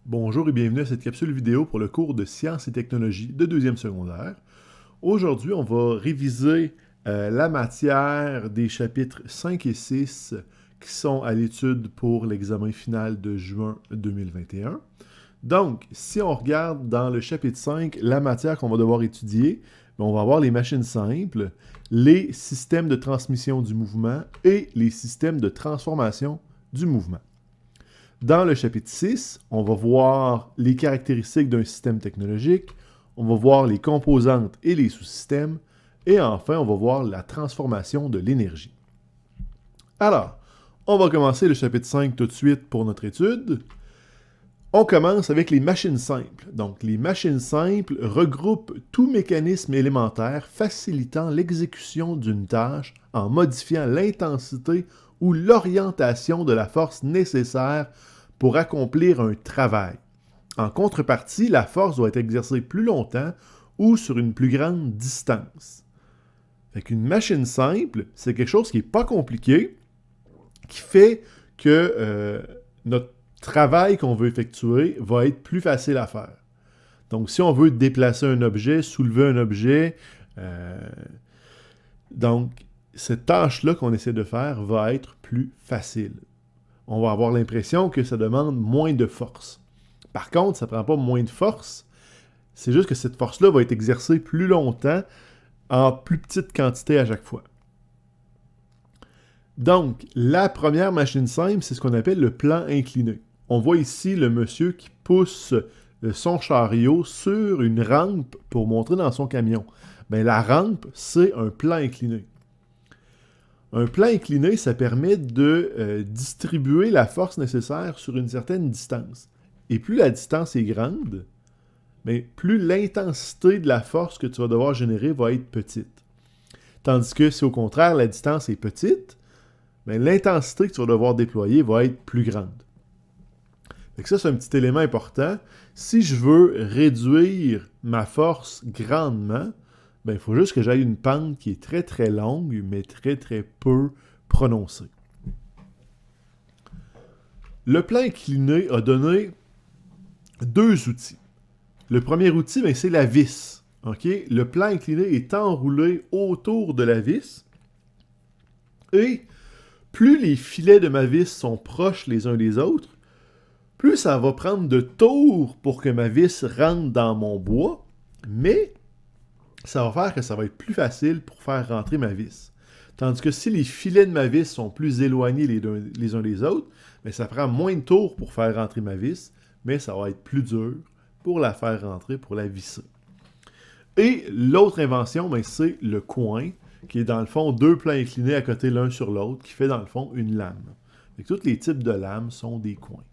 Bonjour et bienvenue à cette capsule vidéo pour le cours de sciences et technologies de deuxième secondaire. Aujourd'hui, on va réviser la matière des chapitres 5 et 6 qui sont à l'étude pour l'examen final de juin 2021. Donc, si on regarde dans le chapitre 5, la matière qu'on va devoir étudier, on va avoir les machines simples, les systèmes de transmission du mouvement et les systèmes de transformation du mouvement. Dans le chapitre 6, on va voir les caractéristiques d'un système technologique, on va voir les composantes et les sous-systèmes, et enfin, on va voir la transformation de l'énergie. Alors, on va commencer le chapitre 5 tout de suite pour notre étude. On commence avec les machines simples. Donc, les machines simples regroupent tout mécanisme élémentaire facilitant l'exécution d'une tâche en modifiant l'intensité ou l'orientation de la force nécessaire pour accomplir un travail. En contrepartie, la force doit être exercée plus longtemps ou sur une plus grande distance. Fait qu'une machine simple, c'est quelque chose qui n'est pas compliqué, qui fait que notre travail qu'on veut effectuer va être plus facile à faire. Donc, si on veut déplacer un objet, soulever un objet, donc cette tâche-là qu'on essaie de faire va être plus facile. On va avoir l'impression que ça demande moins de force. Par contre, ça ne prend pas moins de force, c'est juste que cette force-là va être exercée plus longtemps en plus petite quantité à chaque fois. Donc, la première machine simple, c'est ce qu'on appelle le plan incliné. On voit ici le monsieur qui pousse son chariot sur une rampe pour monter dans son camion. Bien, la rampe, c'est un plan incliné. Un plan incliné, ça permet de distribuer la force nécessaire sur une certaine distance. Et plus la distance est grande, bien, plus l'intensité de la force que tu vas devoir générer va être petite. Tandis que si au contraire la distance est petite, bien, l'intensité que tu vas devoir déployer va être plus grande. Fait que ça, c'est un petit élément important. Si je veux réduire ma force grandement, ben, il faut juste que j'aille une pente qui est très très longue, mais très très peu prononcée. Le plan incliné a donné deux outils. Le premier outil, ben, c'est la vis. Okay? Le plan incliné est enroulé autour de la vis et plus les filets de ma vis sont proches les uns des autres, plus ça va prendre de tours pour que ma vis rentre dans mon bois, mais ça va faire que ça va être plus facile pour faire rentrer ma vis. Tandis que si les filets de ma vis sont plus éloignés les uns des autres, bien, ça prend moins de tours pour faire rentrer ma vis, mais ça va être plus dur pour la faire rentrer, pour la visser. Et l'autre invention, bien, c'est le coin, qui est dans le fond deux plans inclinés à côté l'un sur l'autre, qui fait dans le fond une lame. Donc, tous les types de lames sont des coins.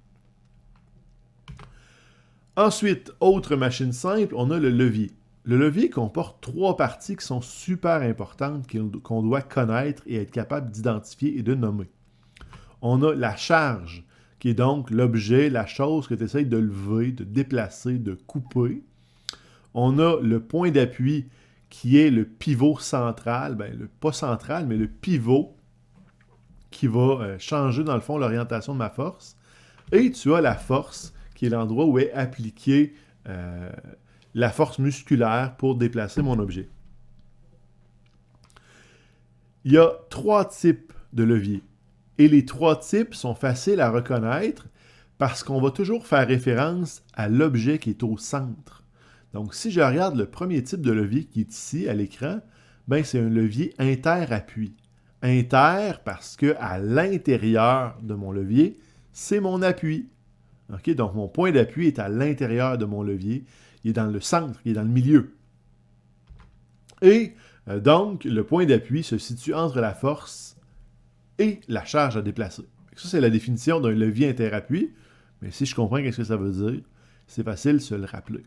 Ensuite, autre machine simple, on a le levier. Le levier comporte trois parties qui sont super importantes, qu'on doit connaître et être capable d'identifier et de nommer. On a la charge, qui est donc l'objet, la chose que tu essaies de lever, de déplacer, de couper. On a le point d'appui, qui est le pivot central, pas central, mais le pivot qui va changer dans le fond l'orientation de ma force. Et tu as la force, qui est l'endroit où est appliquée la force musculaire pour déplacer mon objet. Il y a trois types de leviers. Et les trois types sont faciles à reconnaître parce qu'on va toujours faire référence à l'objet qui est au centre. Donc, si je regarde le premier type de levier qui est ici à l'écran, ben, c'est un levier inter-appui. Inter parce qu'à l'intérieur de mon levier, c'est mon appui. Okay? Donc, mon point d'appui est à l'intérieur de mon levier. Il est dans le centre, il est dans le milieu. Et donc, le point d'appui se situe entre la force et la charge à déplacer. Ça, c'est la définition d'un levier interappui. Mais si je comprends ce que ça veut dire, c'est facile de se le rappeler.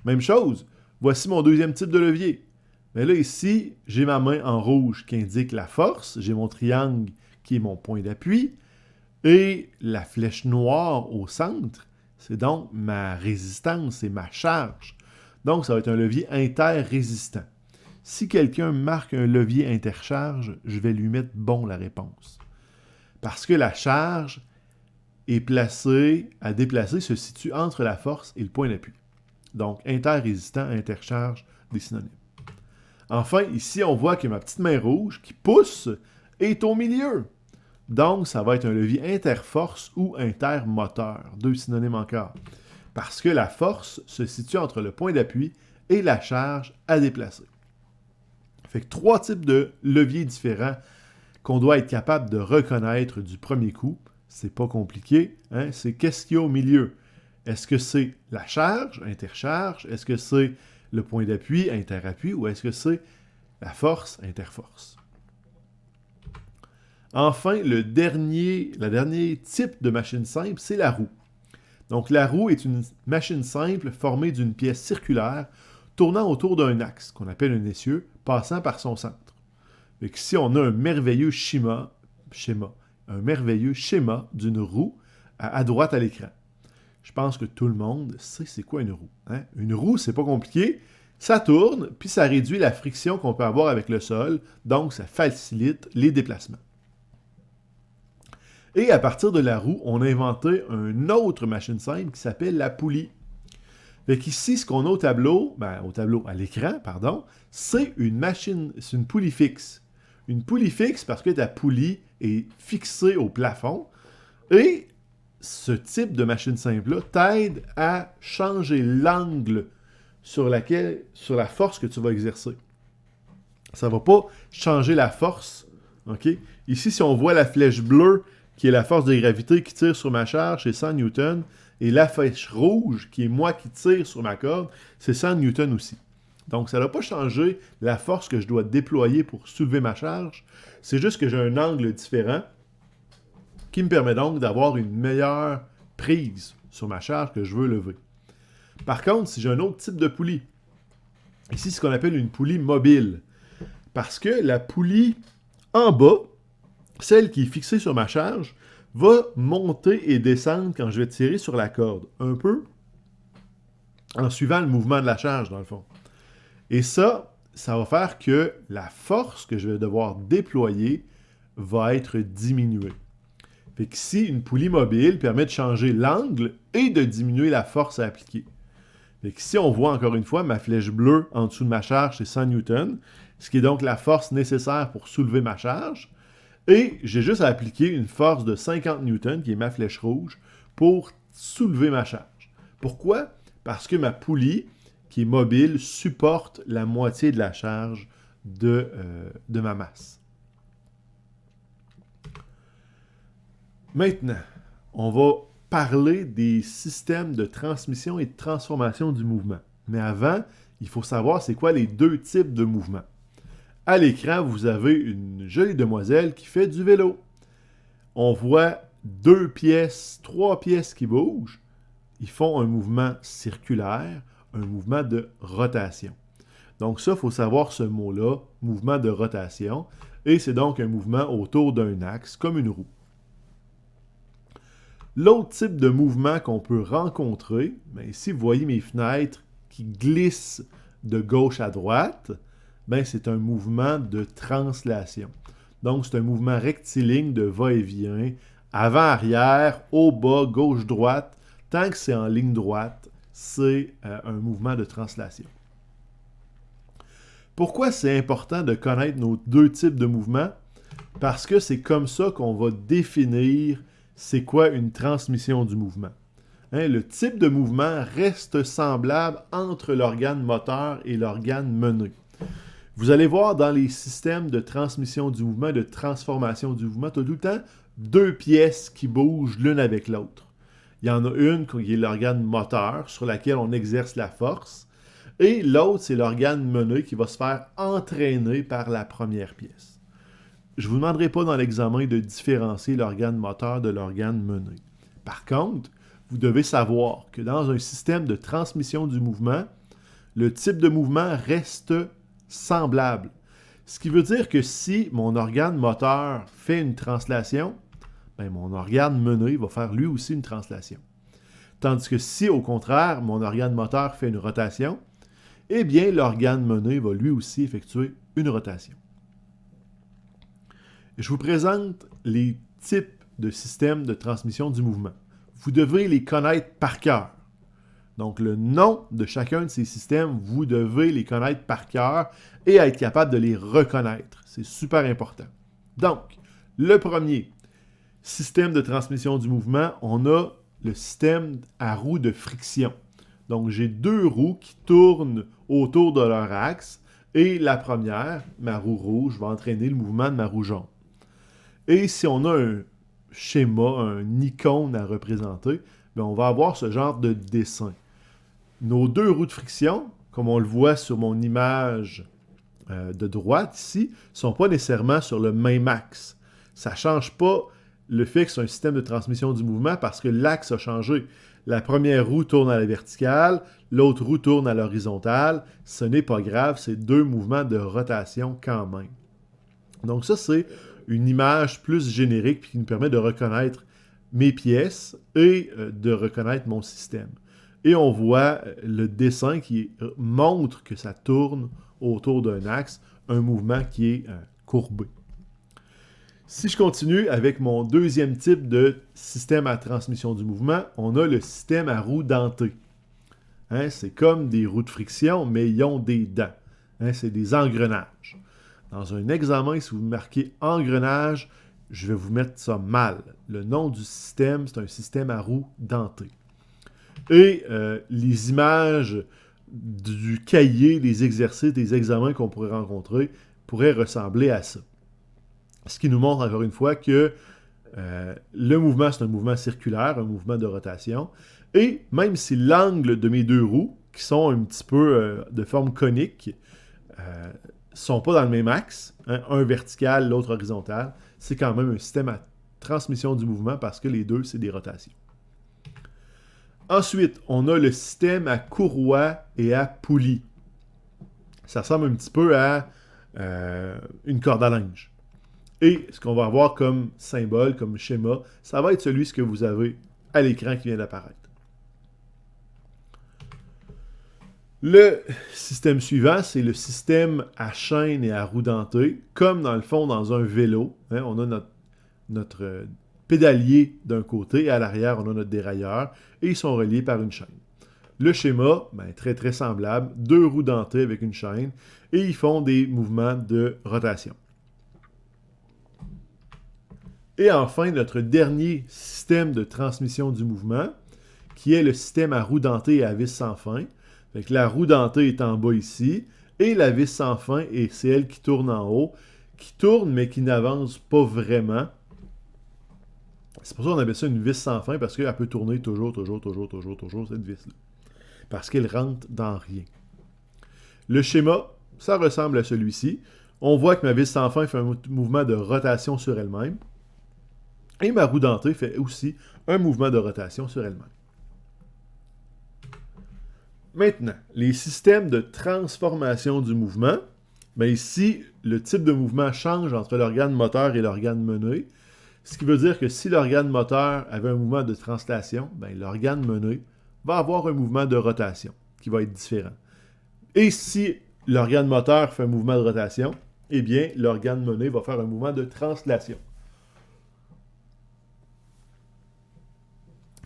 Même chose, voici mon deuxième type de levier. Mais là, ici, j'ai ma main en rouge qui indique la force. J'ai mon triangle qui est mon point d'appui. Et la flèche noire au centre, c'est donc ma résistance et ma charge. Donc, ça va être un levier interrésistant. Si quelqu'un marque un levier intercharge, je vais lui mettre bon la réponse. Parce que la charge est placé à déplacer se situe entre la force et le point d'appui. Donc, interrésistant, intercharge, des synonymes. Enfin, ici, on voit que ma petite main rouge qui pousse est au milieu. Donc, ça va être un levier interforce ou intermoteur. Deux synonymes encore. Parce que la force se situe entre le point d'appui et la charge à déplacer. Fait que 3 types de leviers différents qu'on doit être capable de reconnaître du premier coup. C'est pas compliqué, hein? C'est qu'est-ce qu'il y a au milieu? Est-ce que c'est la charge, intercharge? Est-ce que c'est le point d'appui, interappui? Ou est-ce que c'est la force, interforce? Enfin, le dernier type de machine simple, c'est la roue. Donc, la roue est une machine simple formée d'une pièce circulaire tournant autour d'un axe, qu'on appelle un essieu, passant par son centre. Donc, ici, on a un merveilleux schéma d'une roue à droite à l'écran. Je pense que tout le monde sait c'est quoi une roue. Hein? Une roue, c'est pas compliqué. Ça tourne, puis ça réduit la friction qu'on peut avoir avec le sol, donc ça facilite les déplacements. Et à partir de la roue, on a inventé une autre machine simple qui s'appelle la poulie. Fait qu'ici, ce qu'on a à l'écran, c'est une poulie fixe. Une poulie fixe parce que ta poulie est fixée au plafond. Et ce type de machine simple-là t'aide à changer l'angle sur la force que tu vas exercer. Ça ne va pas changer la force. Okay? Ici, si on voit la flèche bleue, qui est la force de gravité qui tire sur ma charge, c'est 100 newtons. Et la flèche rouge, qui est moi qui tire sur ma corde, c'est 100 newtons aussi. Donc, ça ne va pas changer la force que je dois déployer pour soulever ma charge. C'est juste que j'ai un angle différent qui me permet donc d'avoir une meilleure prise sur ma charge que je veux lever. Par contre, si j'ai un autre type de poulie, ici, c'est ce qu'on appelle une poulie mobile. Parce que la poulie en bas, celle qui est fixée sur ma charge, va monter et descendre quand je vais tirer sur la corde. Un peu en suivant le mouvement de la charge, dans le fond. Et ça va faire que la force que je vais devoir déployer va être diminuée. Fait qu'ici, une poulie mobile permet de changer l'angle et de diminuer la force à appliquer. Fait qu'ici, on voit encore une fois ma flèche bleue en dessous de ma charge, c'est 100 newtons, ce qui est donc la force nécessaire pour soulever ma charge. Et j'ai juste à appliquer une force de 50 newtons, qui est ma flèche rouge, pour soulever ma charge. Pourquoi? Parce que ma poulie, qui est mobile, supporte la moitié de la charge de ma masse. Maintenant, on va parler des systèmes de transmission et de transformation du mouvement. Mais avant, il faut savoir c'est quoi les deux types de mouvements. À l'écran, vous avez une jolie demoiselle qui fait du vélo. On voit 3 pièces qui bougent. Ils font un mouvement circulaire, un mouvement de rotation. Donc ça, il faut savoir ce mot-là, mouvement de rotation. Et c'est donc un mouvement autour d'un axe, comme une roue. L'autre type de mouvement qu'on peut rencontrer, ici vous voyez mes fenêtres qui glissent de gauche à droite, c'est un mouvement de translation. Donc c'est un mouvement rectiligne de va-et-vient, avant-arrière, haut, bas, gauche-droite. Tant que c'est en ligne droite, c'est un mouvement de translation. Pourquoi c'est important de connaître nos deux types de mouvements? Parce que c'est comme ça qu'on va définir c'est quoi une transmission du mouvement. Le type de mouvement reste semblable entre l'organe moteur et l'organe mené. Vous allez voir dans les systèmes de transmission du mouvement, de transformation du mouvement, tu as tout le temps 2 pièces qui bougent l'une avec l'autre. Il y en a une qui est l'organe moteur sur laquelle on exerce la force et l'autre, c'est l'organe mené qui va se faire entraîner par la première pièce. Je ne vous demanderai pas dans l'examen de différencier l'organe moteur de l'organe mené. Par contre, vous devez savoir que dans un système de transmission du mouvement, le type de mouvement reste semblable. Ce qui veut dire que si mon organe moteur fait une translation, mon organe mené va faire lui aussi une translation. Tandis que si, au contraire, mon organe moteur fait une rotation, eh bien, l'organe mené va lui aussi effectuer une rotation. Je vous présente les types de systèmes de transmission du mouvement. vous devez les connaître par cœur. Donc, le nom de chacun de ces systèmes, vous devez les connaître par cœur et être capable de les reconnaître. C'est super important. Donc, le premier système de transmission du mouvement, on a le système à roues de friction. Donc, j'ai deux roues qui tournent autour de leur axe et la première, ma roue rouge, va entraîner le mouvement de ma roue jaune. Et si on a un schéma, un icône à représenter, bien, on va avoir ce genre de dessin. Nos deux roues de friction, comme on le voit sur mon image de droite ici, ne sont pas nécessairement sur le même axe. Ça ne change pas le fait que c'est un système de transmission du mouvement parce que l'axe a changé. La première roue tourne à la verticale, l'autre roue tourne à l'horizontale. Ce n'est pas grave, c'est deux mouvements de rotation quand même. Donc ça, c'est une image plus générique qui nous permet de reconnaître mes pièces et de reconnaître mon système. Et on voit le dessin qui montre que ça tourne autour d'un axe, un mouvement qui est courbé. Si je continue avec mon deuxième type de système à transmission du mouvement, on a le système à roues dentées. Hein, c'est comme des roues de friction, mais ils ont des dents. Hein, c'est des engrenages. Dans un examen, si vous marquez engrenage, je vais vous mettre ça mal. Le nom du système, c'est un système à roues dentées. Et les images du cahier, des exercices, des examens qu'on pourrait rencontrer pourraient ressembler à ça. Ce qui nous montre encore une fois que le mouvement, c'est un mouvement circulaire, un mouvement de rotation. Et même si l'angle de mes deux roues, qui sont un petit peu de forme conique, ne sont pas dans le même axe, hein, un vertical, l'autre horizontal, c'est quand même un système à transmission du mouvement parce que les deux, c'est des rotations. Ensuite, on a le système à courroie et à poulie. Ça ressemble un petit peu à une corde à linge. Et ce qu'on va avoir comme symbole, comme schéma, ça va être celui que vous avez à l'écran qui vient d'apparaître. Le système suivant, c'est le système à chaîne et à roue dentée, comme dans le fond dans un vélo. Hein, on a notre pédalier d'un côté et à l'arrière, on a notre dérailleur et ils sont reliés par une chaîne. Le schéma, ben, très très semblable, deux roues dentées avec une chaîne et ils font des mouvements de rotation. Et enfin, notre dernier système de transmission du mouvement, qui est le système à roue dentée et à vis sans fin. Fait que la roue dentée est en bas ici, et la vis sans fin, et c'est elle qui tourne en haut, qui tourne mais qui n'avance pas vraiment. C'est pour ça qu'on appelle ça une vis sans fin, parce qu'elle peut tourner toujours, cette vis-là. Parce qu'elle rentre dans rien. Le schéma, ça ressemble à celui-ci. On voit que ma vis sans fin fait un mouvement de rotation sur elle-même. Et ma roue dentée fait aussi un mouvement de rotation sur elle-même. Maintenant, les systèmes de transformation du mouvement. Bien ici, le type de mouvement change entre l'organe moteur et l'organe mené. Ce qui veut dire que si l'organe moteur avait un mouvement de translation, bien, l'organe mené va avoir un mouvement de rotation qui va être différent. Et si l'organe moteur fait un mouvement de rotation, eh bien, l'organe mené va faire un mouvement de translation.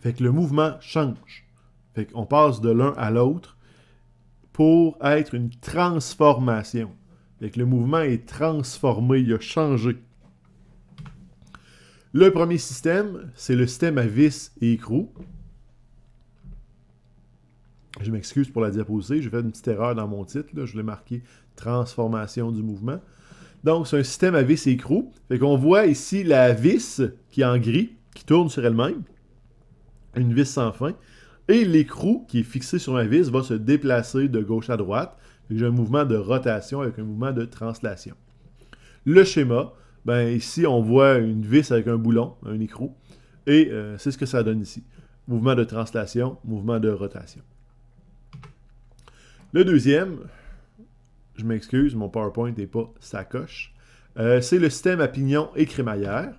Fait que le mouvement change. Fait qu'on passe de l'un à l'autre pour être une transformation. Fait que le mouvement est transformé, il a changé. Le premier système, c'est le système à vis et écrou. Je m'excuse pour la diapositive, j'ai fait une petite erreur dans mon titre, là. Je l'ai marqué « Transformation du mouvement ». Donc, c'est un système à vis et écrou. Fait qu'on voit ici la vis qui est en gris, qui tourne sur elle-même. Une vis sans fin. Et l'écrou qui est fixé sur ma vis va se déplacer de gauche à droite. J'ai un mouvement de rotation avec un mouvement de translation. Le schéma, ben ici on voit une vis avec un boulon, un écrou. Et c'est ce que ça donne ici. Mouvement de translation, mouvement de rotation. Le deuxième, je m'excuse, mon PowerPoint n'est pas sacoche. C'est le système à pignon et crémaillère.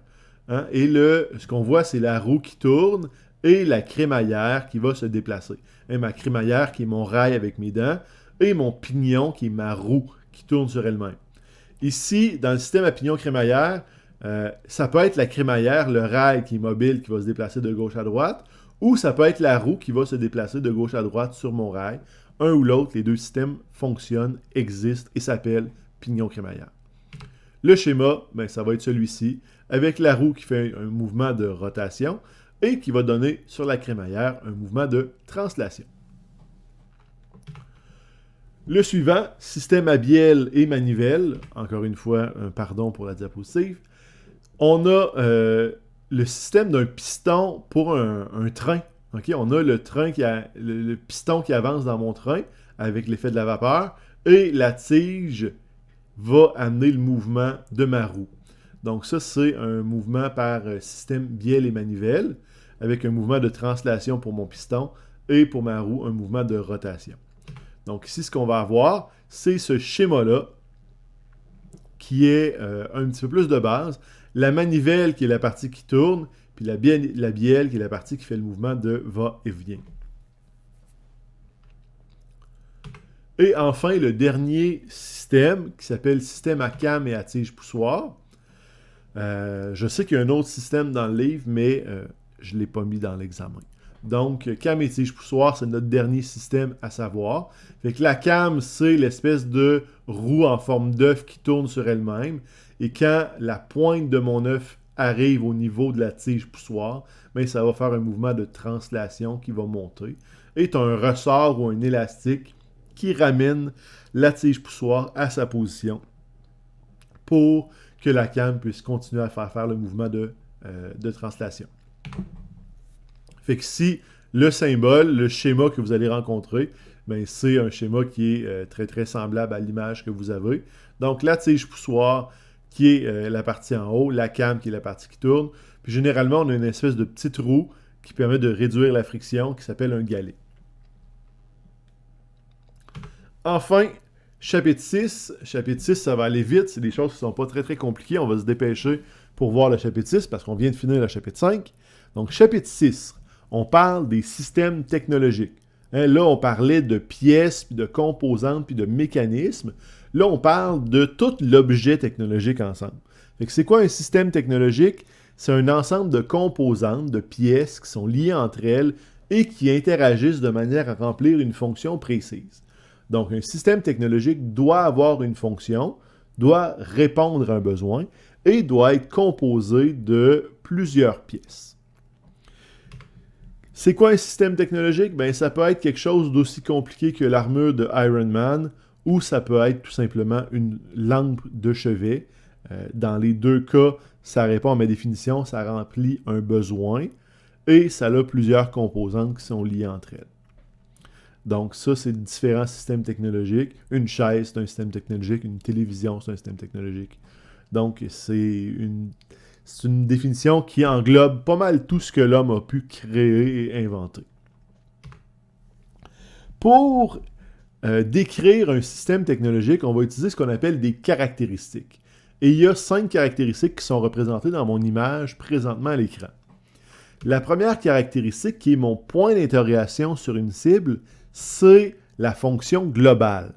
Hein, et ce qu'on voit, c'est la roue qui tourne et la crémaillère qui va se déplacer. Et ma crémaillère qui est mon rail avec mes dents, et mon pignon qui est ma roue qui tourne sur elle-même. Ici, dans le système à pignon crémaillère, ça peut être la crémaillère, le rail qui est mobile, qui va se déplacer de gauche à droite, Ou ça peut être la roue qui va se déplacer de gauche à droite sur mon rail. Un ou l'autre, les deux systèmes fonctionnent, existent et s'appellent pignon crémaillère. Le schéma, ben, ça va être celui-ci, avec la roue qui fait un mouvement de rotation et qui va donner sur la crémaillère un mouvement de translation. Le suivant, système à bielle et manivelle. Encore une fois, un pardon pour la diapositive. On a le système d'un piston pour un train. Okay? On a le piston qui avance dans mon train avec l'effet de la vapeur et la tige va amener le mouvement de ma roue. Donc ça, c'est un mouvement par système bielle et manivelle avec un mouvement de translation pour mon piston et pour ma roue, un mouvement de rotation. Donc ici, ce qu'on va avoir, c'est ce schéma-là qui est un petit peu plus de base. La manivelle qui est la partie qui tourne, puis la bielle qui est la partie qui fait le mouvement de va et vient. Et enfin, le dernier système qui s'appelle système à came et à tige poussoir. Je sais qu'il y a un autre système dans le livre, mais je ne l'ai pas mis dans l'examen. Donc, came et tige poussoir, c'est notre dernier système à savoir. Fait que la came, c'est l'espèce de roue en forme d'œuf qui tourne sur elle-même. Et quand la pointe de mon œuf arrive au niveau de la tige poussoir, bien, ça va faire un mouvement de translation qui va monter. Et tu as un ressort ou un élastique qui ramène la tige poussoir à sa position pour que la came puisse continuer à faire le mouvement de translation. Fait que si le symbole, le schéma que vous allez rencontrer, ben c'est un schéma qui est très très semblable à l'image que vous avez. Donc la tige poussoir qui est la partie en haut, la came qui est la partie qui tourne. Puis généralement, on a une espèce de petite roue qui permet de réduire la friction qui s'appelle un galet. Enfin, chapitre 6. Chapitre 6, ça va aller vite. C'est des choses qui ne sont pas très très compliquées. On va se dépêcher pour voir le chapitre 6 parce qu'on vient de finir le chapitre 5. Donc, chapitre 6, on parle des systèmes technologiques. Hein, là, on parlait de pièces, puis de composantes, puis de mécanismes. Là, on parle de tout l'objet technologique ensemble. Fait que c'est quoi un système technologique? C'est un ensemble de composantes, de pièces qui sont liées entre elles et qui interagissent de manière à remplir une fonction précise. Donc, un système technologique doit avoir une fonction, doit répondre à un besoin et doit être composé de plusieurs pièces. C'est quoi un système technologique? Bien, ça peut être quelque chose d'aussi compliqué que l'armure de Iron Man ou ça peut être tout simplement une lampe de chevet. Dans les deux cas, ça répond à ma définition, ça remplit un besoin et ça a plusieurs composantes qui sont liées entre elles. Donc ça, c'est différents systèmes technologiques. Une chaise, c'est un système technologique. Une télévision, c'est un système technologique. Donc c'est une définition qui englobe pas mal tout ce que l'homme a pu créer et inventer. Pour décrire un système technologique, on va utiliser ce qu'on appelle des caractéristiques. Et il y a 5 caractéristiques qui sont représentées dans mon image présentement à l'écran. La première caractéristique, qui est mon point d'interrogation sur une cible, c'est la fonction globale.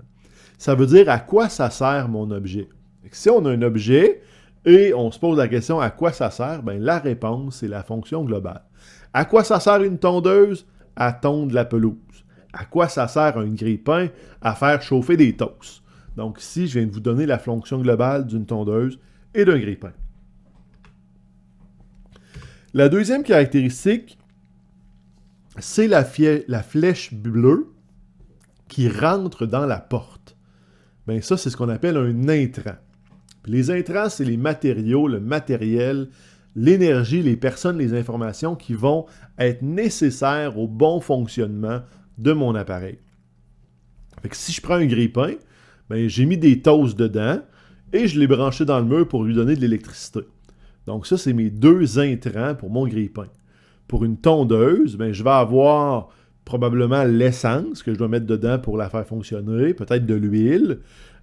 Ça veut dire à quoi ça sert mon objet. Si on a un objet et on se pose la question à quoi ça sert, bien, la réponse, c'est la fonction globale. À quoi ça sert une tondeuse? À tondre la pelouse. À quoi ça sert un grille-pain? À faire chauffer des toasts. Donc ici, je viens de vous donner la fonction globale d'une tondeuse et d'un grille-pain. La deuxième caractéristique, c'est la flèche bleue qui rentre dans la porte. Bien ça, c'est ce qu'on appelle un intrant. Puis les intrants, c'est les matériaux, le matériel, l'énergie, les personnes, les informations qui vont être nécessaires au bon fonctionnement de mon appareil. Fait que si je prends un grille-pain, bien, j'ai mis des toasts dedans et je l'ai branché dans le mur pour lui donner de l'électricité. Donc ça, c'est mes 2 intrants pour mon grille-pain. Pour une tondeuse, bien, je vais avoir probablement l'essence que je dois mettre dedans pour la faire fonctionner, peut-être de l'huile.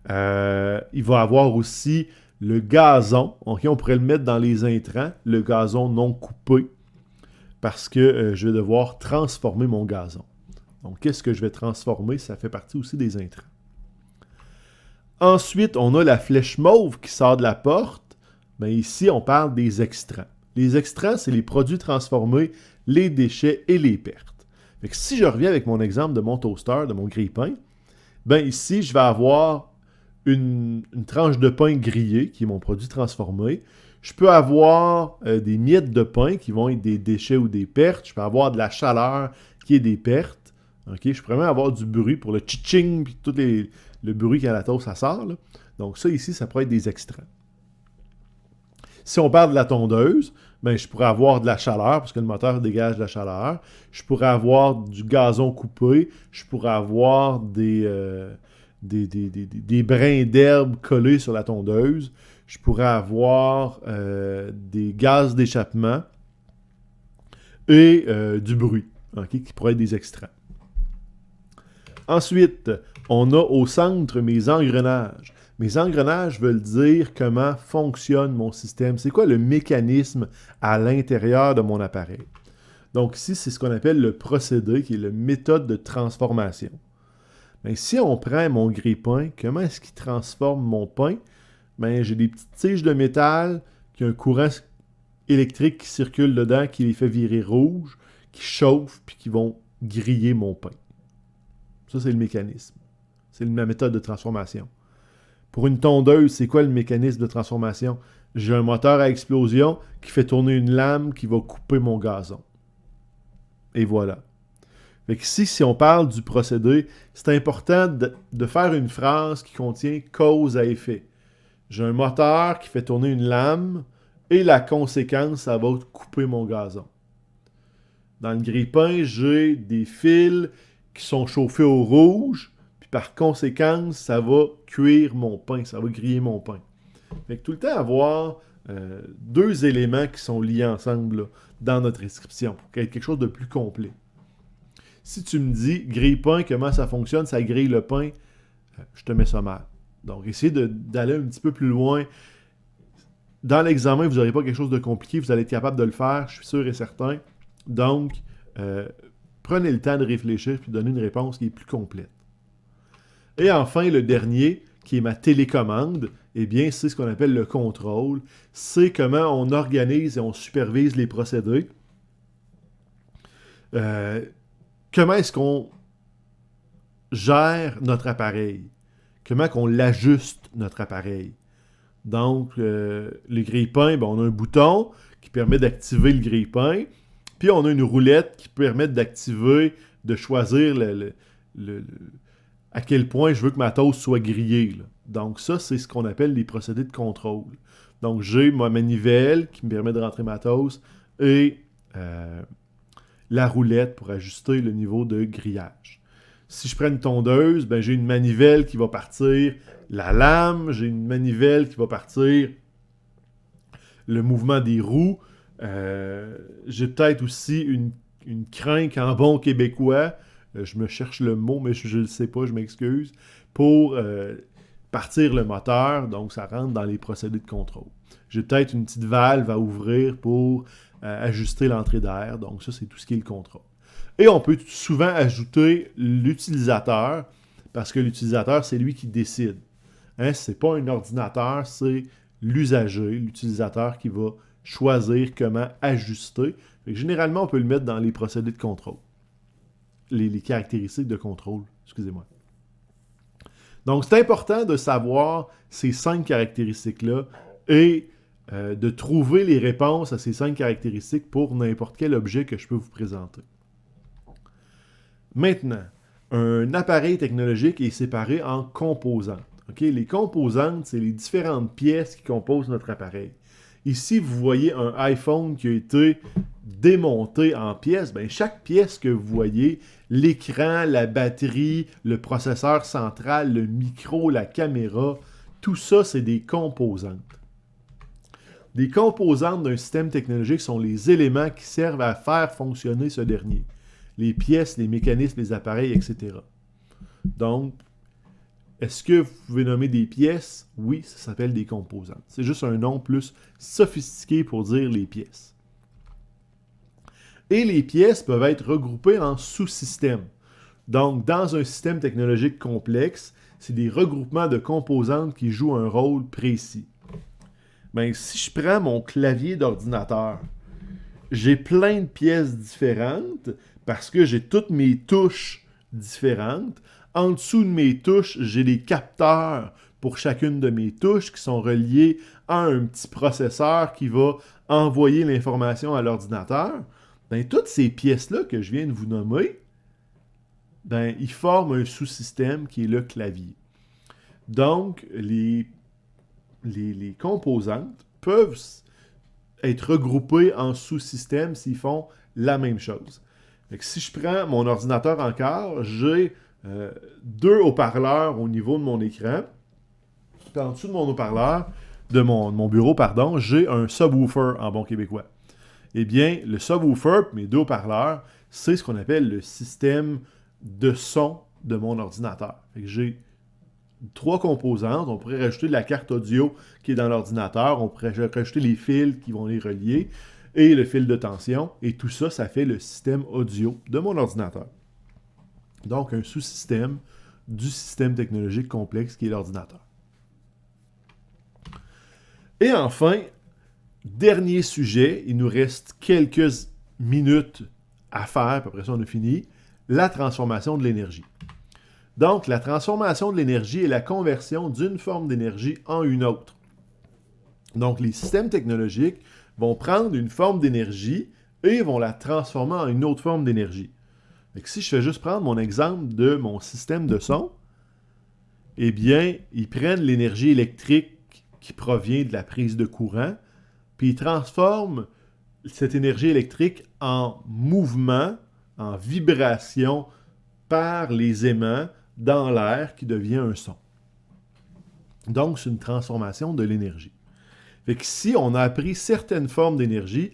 Il va avoir aussi le gazon. Okay, on pourrait le mettre dans les intrants, le gazon non coupé, parce que je vais devoir transformer mon gazon. Donc, qu'est-ce que je vais transformer? Ça fait partie aussi des intrants. Ensuite, on a la flèche mauve qui sort de la porte. Bien, ici, on parle des extrants. Les extrants, c'est les produits transformés les déchets et les pertes. Fait que si je reviens avec mon exemple de mon toaster, de mon grille-pain, ben ici, je vais avoir une tranche de pain grillé, qui est mon produit transformé. Je peux avoir des miettes de pain qui vont être des déchets ou des pertes. Je peux avoir de la chaleur qui est des pertes. Okay? Je pourrais même avoir du bruit pour le tching puis tout le bruit quand la toast ça sort. Là. Donc ça ici, ça pourrait être des extraits. Si on parle de la tondeuse, ben, je pourrais avoir de la chaleur parce que le moteur dégage de la chaleur. Je pourrais avoir du gazon coupé. Je pourrais avoir des brins d'herbe collés sur la tondeuse. Je pourrais avoir des gaz d'échappement et du bruit, okay, qui pourraient être des extraits. Ensuite, on a au centre mes engrenages. Mes engrenages veulent dire comment fonctionne mon système. C'est quoi le mécanisme à l'intérieur de mon appareil. Donc ici, c'est ce qu'on appelle le procédé, qui est la méthode de transformation. Bien, si on prend mon grille-pain, comment est-ce qu'il transforme mon pain? Bien, j'ai des petites tiges de métal qui ont un courant électrique qui circule dedans, qui les fait virer rouge, qui chauffe, puis qui vont griller mon pain. Ça, c'est le mécanisme. C'est ma méthode de transformation. Pour une tondeuse, c'est quoi le mécanisme de transformation? J'ai un moteur à explosion qui fait tourner une lame qui va couper mon gazon. Et voilà. Fait que si on parle du procédé, c'est important de faire une phrase qui contient cause à effet. J'ai un moteur qui fait tourner une lame et la conséquence, ça va couper mon gazon. Dans le grille-pain, j'ai des fils qui sont chauffés au rouge. Par conséquence, ça va cuire mon pain, ça va griller mon pain. Fait que tout le temps avoir deux éléments qui sont liés ensemble là, dans notre description pour qu'il y ait quelque chose de plus complet. Si tu me dis grille-pain, comment ça fonctionne, ça grille le pain, je te mets ça mal. Donc, essayez d'aller un petit peu plus loin. Dans l'examen, vous n'aurez pas quelque chose de compliqué, vous allez être capable de le faire, je suis sûr et certain. Donc, prenez le temps de réfléchir et de donner une réponse qui est plus complète. Et enfin, le dernier, qui est ma télécommande, eh bien, c'est ce qu'on appelle le contrôle. C'est comment on organise et on supervise les procédés. Comment est-ce qu'on gère notre appareil? Comment qu'on l'ajuste, notre appareil? Donc, le grille-pain, ben, on a un bouton qui permet d'activer le grille-pain, puis on a une roulette qui permet d'activer, de choisir à quel point je veux que ma toast soit grillée. Là. Donc ça, c'est ce qu'on appelle les procédés de contrôle. Donc j'ai ma manivelle qui me permet de rentrer ma toast et la roulette pour ajuster le niveau de grillage. Si je prends une tondeuse, ben, j'ai une manivelle qui va partir la lame, j'ai une manivelle qui va partir le mouvement des roues. J'ai peut-être aussi une crinque en bon québécois. Je me cherche le mot, mais je ne le sais pas, je m'excuse, pour partir le moteur, donc ça rentre dans les procédés de contrôle. J'ai peut-être une petite valve à ouvrir pour ajuster l'entrée d'air, donc ça, c'est tout ce qui est le contrôle. Et on peut souvent ajouter l'utilisateur, parce que l'utilisateur, c'est lui qui décide. Hein, ce n'est pas un ordinateur, c'est l'usager, l'utilisateur qui va choisir comment ajuster. Fait que généralement, on peut le mettre dans les procédés de contrôle. Les caractéristiques de contrôle, excusez-moi. Donc, c'est important de savoir ces 5 caractéristiques-là et de trouver les réponses à ces 5 caractéristiques pour n'importe quel objet que je peux vous présenter. Maintenant, un appareil technologique est séparé en composantes. Okay? Les composantes, c'est les différentes pièces qui composent notre appareil. Ici, vous voyez un iPhone qui a été démonté en pièces. Bien, chaque pièce que vous voyez, l'écran, la batterie, le processeur central, le micro, la caméra, tout ça, c'est des composantes. Des composantes d'un système technologique sont les éléments qui servent à faire fonctionner ce dernier. Les pièces, les mécanismes, les appareils, etc. Donc, est-ce que vous pouvez nommer des pièces? Oui, ça s'appelle des composantes. C'est juste un nom plus sophistiqué pour dire les pièces. Et les pièces peuvent être regroupées en sous-systèmes. Donc, dans un système technologique complexe, c'est des regroupements de composantes qui jouent un rôle précis. Bien, si je prends mon clavier d'ordinateur, j'ai plein de pièces différentes parce que j'ai toutes mes touches différentes. En dessous de mes touches, j'ai des capteurs pour chacune de mes touches qui sont reliés à un petit processeur qui va envoyer l'information à l'ordinateur. Ben, toutes ces pièces-là que je viens de vous nommer, ben, ils forment un sous-système qui est le clavier. Donc, les composantes peuvent être regroupées en sous-systèmes s'ils font la même chose. Fait que si je prends mon ordinateur encore, j'ai deux haut-parleurs au niveau de mon écran. Puis en dessous de mon haut-parleur, de mon bureau, pardon, j'ai un subwoofer en bon québécois. Eh bien, le subwoofer, mes deux haut-parleurs, c'est ce qu'on appelle le système de son de mon ordinateur. Fait que j'ai trois composantes. On pourrait rajouter de la carte audio qui est dans l'ordinateur. On pourrait rajouter les fils qui vont les relier et le fil de tension. Et tout ça, ça fait le système audio de mon ordinateur. Donc, un sous-système du système technologique complexe qui est l'ordinateur. Et enfin, dernier sujet, il nous reste quelques minutes à faire, puis après ça on a fini, la transformation de l'énergie. Donc, la transformation de l'énergie est la conversion d'une forme d'énergie en une autre. Donc, les systèmes technologiques vont prendre une forme d'énergie et vont la transformer en une autre forme d'énergie. Donc, si je fais juste prendre mon exemple de mon système de son, eh bien, ils prennent l'énergie électrique qui provient de la prise de courant, puis ils transforment cette énergie électrique en mouvement, en vibration par les aimants dans l'air qui devient un son. Donc, c'est une transformation de l'énergie. Fait que si on a appris certaines formes d'énergie,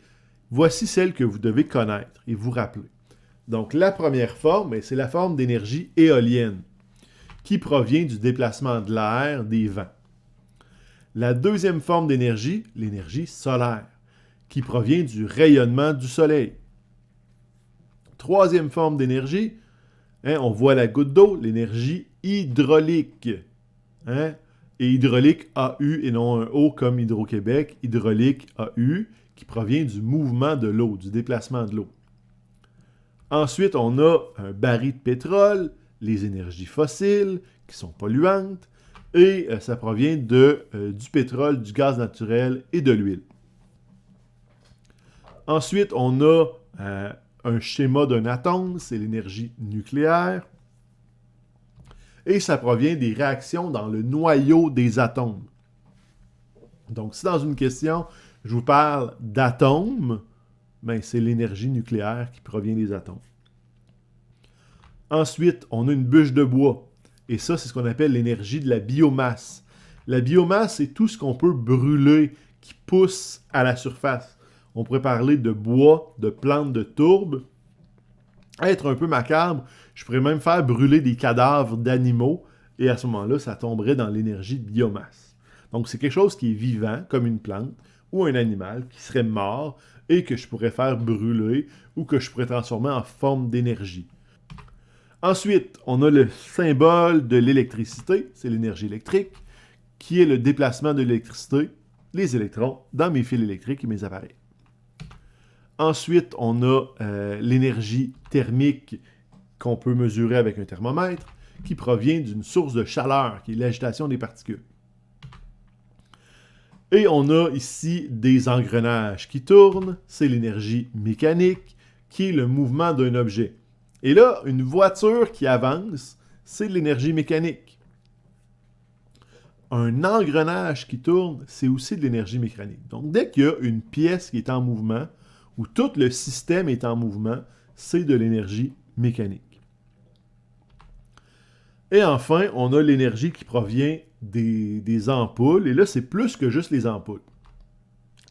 voici celles que vous devez connaître et vous rappeler. Donc, la première forme, c'est la forme d'énergie éolienne, qui provient du déplacement de l'air, des vents. La deuxième forme d'énergie, l'énergie solaire, qui provient du rayonnement du soleil. Troisième forme d'énergie, on voit la goutte d'eau, l'énergie hydraulique. Et hydraulique AU et non un O comme Hydro-Québec, hydraulique AU, qui provient du mouvement de l'eau, du déplacement de l'eau. Ensuite, on a un baril de pétrole, les énergies fossiles, qui sont polluantes, et ça provient du pétrole, du gaz naturel et de l'huile. Ensuite, on a un schéma d'un atome, c'est l'énergie nucléaire, et ça provient des réactions dans le noyau des atomes. Donc, si dans une question, je vous parle d'atomes, ben, c'est l'énergie nucléaire qui provient des atomes. Ensuite, on a une bûche de bois. Et ça, c'est ce qu'on appelle l'énergie de la biomasse. La biomasse, c'est tout ce qu'on peut brûler qui pousse à la surface. On pourrait parler de bois, de plantes de tourbe. Être un peu macabre, je pourrais même faire brûler des cadavres d'animaux. Et à ce moment-là, ça tomberait dans l'énergie de biomasse. Donc, c'est quelque chose qui est vivant, comme une plante, ou un animal qui serait mort et que je pourrais faire brûler ou que je pourrais transformer en forme d'énergie. Ensuite, on a le symbole de l'électricité, c'est l'énergie électrique, qui est le déplacement de l'électricité, les électrons, dans mes fils électriques et mes appareils. Ensuite, on a l'énergie thermique qu'on peut mesurer avec un thermomètre, qui provient d'une source de chaleur, qui est l'agitation des particules. Et on a ici des engrenages qui tournent, c'est l'énergie mécanique, qui est le mouvement d'un objet. Et là, une voiture qui avance, c'est de l'énergie mécanique. Un engrenage qui tourne, c'est aussi de l'énergie mécanique. Donc, dès qu'il y a une pièce qui est en mouvement, ou tout le système est en mouvement, c'est de l'énergie mécanique. Et enfin, on a l'énergie qui provient des ampoules. Et là, c'est plus que juste les ampoules.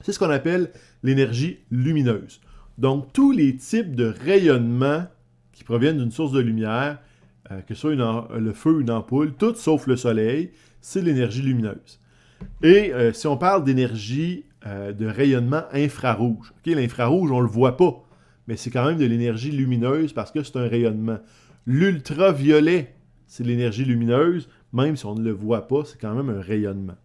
C'est ce qu'on appelle l'énergie lumineuse. Donc, tous les types de rayonnement qui proviennent d'une source de lumière, que ce soit le feu ou une ampoule, tout sauf le soleil, c'est l'énergie lumineuse. Et si on parle d'énergie de rayonnement infrarouge, l'infrarouge, on ne le voit pas, mais c'est quand même de l'énergie lumineuse parce que c'est un rayonnement. L'ultraviolet, c'est de l'énergie lumineuse, même si on ne le voit pas, c'est quand même un rayonnement.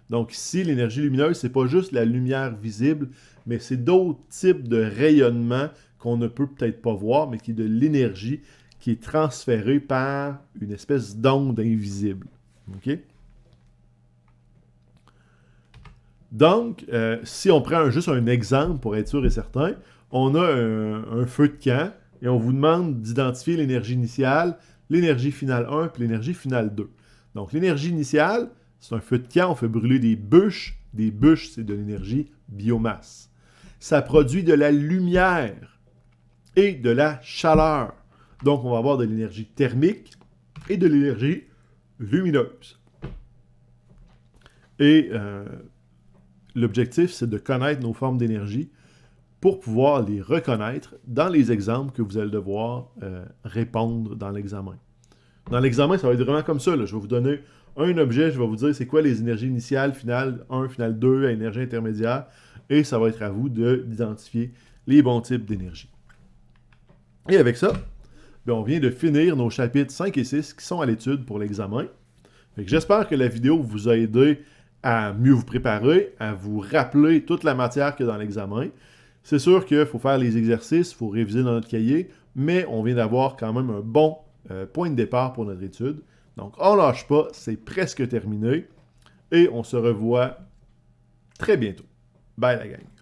Donc ici, l'énergie lumineuse, c'est pas juste la lumière visible, mais c'est d'autres types de rayonnement qu'on ne peut peut-être pas voir, mais qui est de l'énergie qui est transférée par une espèce d'onde invisible. OK? Donc, si on prend juste un exemple pour être sûr et certain, on a un feu de camp et on vous demande d'identifier l'énergie initiale, l'énergie finale 1 puis l'énergie finale 2. Donc, l'énergie initiale, c'est un feu de camp, on fait brûler des bûches. Des bûches, c'est de l'énergie biomasse. Ça produit de la lumière et de la chaleur. Donc, on va avoir de l'énergie thermique et de l'énergie lumineuse. Et l'objectif, c'est de connaître nos formes d'énergie pour pouvoir les reconnaître dans les exemples que vous allez devoir répondre dans l'examen. Dans l'examen, ça va être vraiment comme ça. Là. Je vais vous donner un objet, je vais vous dire c'est quoi les énergies initiales, finale 1, finale 2, énergie intermédiaire, et ça va être à vous d'identifier les bons types d'énergie. Et avec ça, bien, on vient de finir nos chapitres 5 et 6 qui sont à l'étude pour l'examen. J'espère que la vidéo vous a aidé à mieux vous préparer, à vous rappeler toute la matière qu'il y a dans l'examen. C'est sûr qu'il faut faire les exercices, il faut réviser dans notre cahier, mais on vient d'avoir quand même un bon point de départ pour notre étude. Donc, on ne lâche pas, c'est presque terminé et on se revoit très bientôt. Bye la gang!